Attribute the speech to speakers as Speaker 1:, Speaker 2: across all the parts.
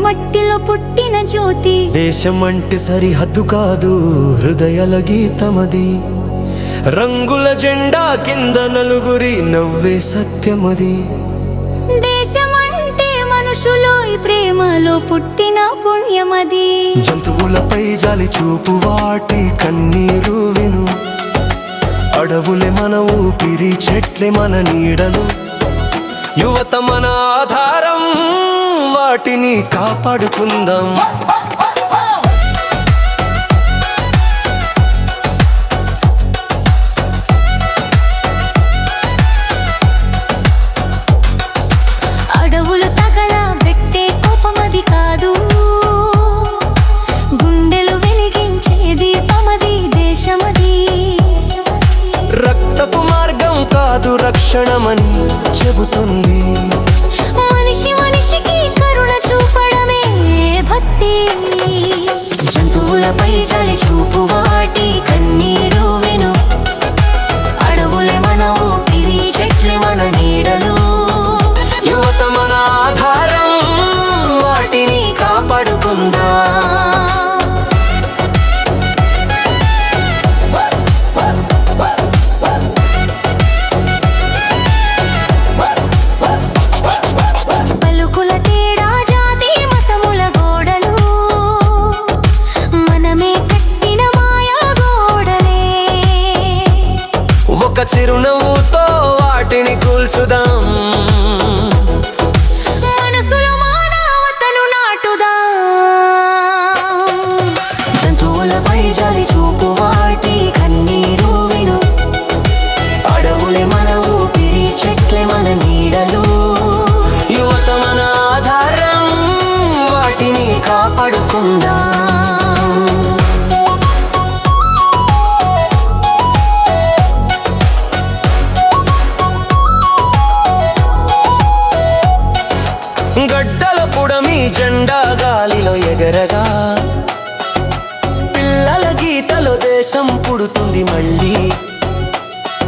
Speaker 1: మట్టిలో పుట్టిన జ్యోతి.
Speaker 2: దేశమంటే సరిహద్దు కాదు, హృదయాల గీతమది. రంగుల జెండా కింద నలుగురి నవ్వే సత్యమది.
Speaker 1: దేశమంటే మనుషులో ఈ ప్రేమలో పుట్టిన పుణ్యమది.
Speaker 2: జంతువులపై జాలి చూపు, వాటి కన్నీరు విను. అడవులే మన ఊపిరి, చెట్లే మన నీడలు. యువత మన ఆధారం, వాటిని కాపాడుకుందాం.
Speaker 1: అడవులు తగలబెట్టే కోపమది కాదు, గుండెలు వెలిగించే దీపమది దేశమది.
Speaker 2: రక్తపు మార్గం కాదు, రక్షణమని చెబుతుంది.
Speaker 1: మనిషి మనిషికి కరుణ చూపడమే భక్తి. జంతువులపై జాలి చూపు, వాటి కన్నీరు విను. అడవులే మన ఊపిరి, చెట్లే మన నీడలు.
Speaker 2: యువత మన ఆధారం, వాటిని కాపాడుకుందాం.
Speaker 1: పలుకుల తేడా, జాతి మతముల గోడలు, మనమే కట్టిన మాయా గోడలే.
Speaker 2: ఒక చిరునవ్వుతో వాటిని కూల్చుదాం.
Speaker 1: మనసులో మానవతను నాటుదాం. జంతువులపై జాలి చూపు, వాటి కన్నీరు విను. అడవులే మన ఊపిరి, చెట్లే మన నీడలు.
Speaker 2: యువత మన ఆధారం, వాటిని కాపాడుకుందాం. గడ్డల పుడమి జెండా గాలిలో ఎగరగా, పిల్లల గీతలో దేశం పుడుతుంది మళ్ళీ.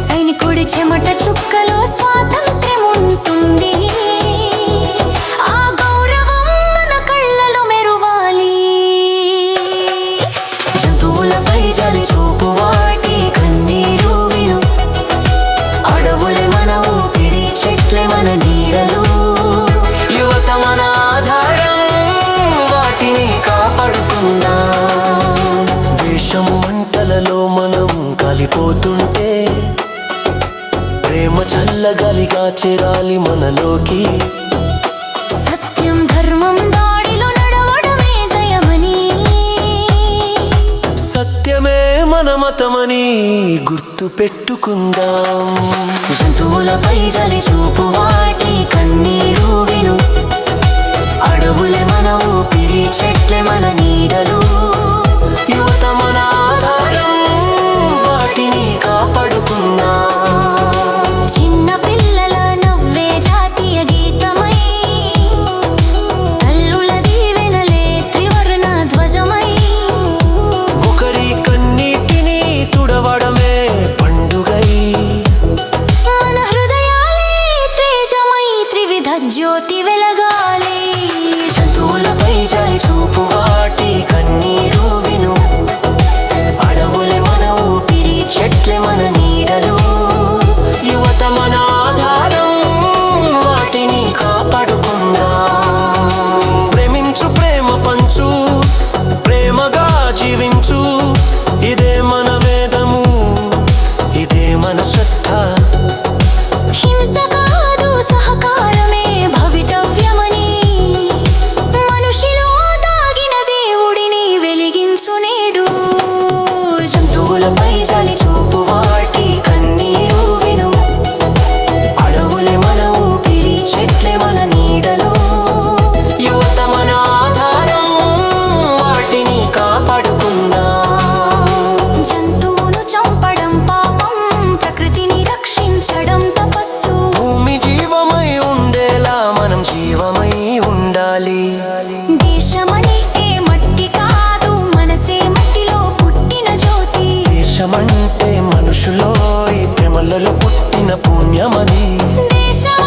Speaker 1: సైనికుడి చెమట చుక్కలో స్వాతంత్ర్యం ఉంటుంది. ఆ గౌరవం మన కళ్ళలో మెరువాలి. జంతువులపై జాలి చూపు, వాటి కన్నీరు విను. అడవులే మన ఊపిరి, చెట్లే మన నీడలు.
Speaker 2: యువత మన ఆధారం, వాటిని కాపాడుకుందాం. దేశం మంటలలో మనం కాలిపోతుంటే, ప్రేమ చల్లగాలిగా చేరాలి మనలోకి.
Speaker 1: సత్యం ధర్మం దాడిలో నడవడమే జయమని.
Speaker 2: సత్యమే మన మతమని గుర్తు పెట్టుకుందాం.
Speaker 1: జంతువులపై జాలి చూపు, వాటి కన్నీరు విను. అడవులే మన ఊపిరి, చెట్లే మన నీడలు.
Speaker 2: యువత మన ఆధారం, వాటిని కాపాడుకుందాం.
Speaker 1: చిన్న పిల్లల నవ్వే జాతీయ గీతమై, తల్లుల దీవెనలే త్రివర్ణ ధ్వజమై.
Speaker 2: ఒకరి కన్నీటిని తుడవడమే పండుగై.
Speaker 1: మన హృదయాలే తేజమై, త్రివిధ జ్యోతి వెలగాలి. జంతువులపై జాలి చూపు, వాటి కన్నీరు విను. అడవులే మన ఊపిరి, చెట్లే మన నీడలు.
Speaker 2: యువత మన ఆధారం, వాటిని కాపాడుకుందాం. ప్రేమించు, ప్రేమ పంచు, ప్రేమగా జీవించు. ఇదే మన వేదము, ఇదే మన శ్రద్ధ.
Speaker 1: హింస కాదు, సహకారమే భవితవ్యమని. మనుషులో దాగిన దేవుడిని వెలిగించు నేడు. జంతువులపై జాలి చూపు, వాటి కన్నీరు విను. అడవులే మన ఊపిరి, చెట్లే మన నీడలు.
Speaker 2: యువత మన ఆధారం, వాటిని కాపాడుకుందాం.
Speaker 1: జంతువును చంపడం పాపం, ప్రకృతిని రక్షించడం తపస్సు.
Speaker 2: భూమి జీవమై ఉండేలా మనం జీవమై ఉండాలి.
Speaker 1: దేశమని ఏ మట్టి కాదు, మనసే మట్టిలో పుట్టిన జ్యోతి.
Speaker 2: దేశమంటే మనుషులో ఈ ప్రేమలలో పుట్టిన పుణ్యమది.
Speaker 1: దేశం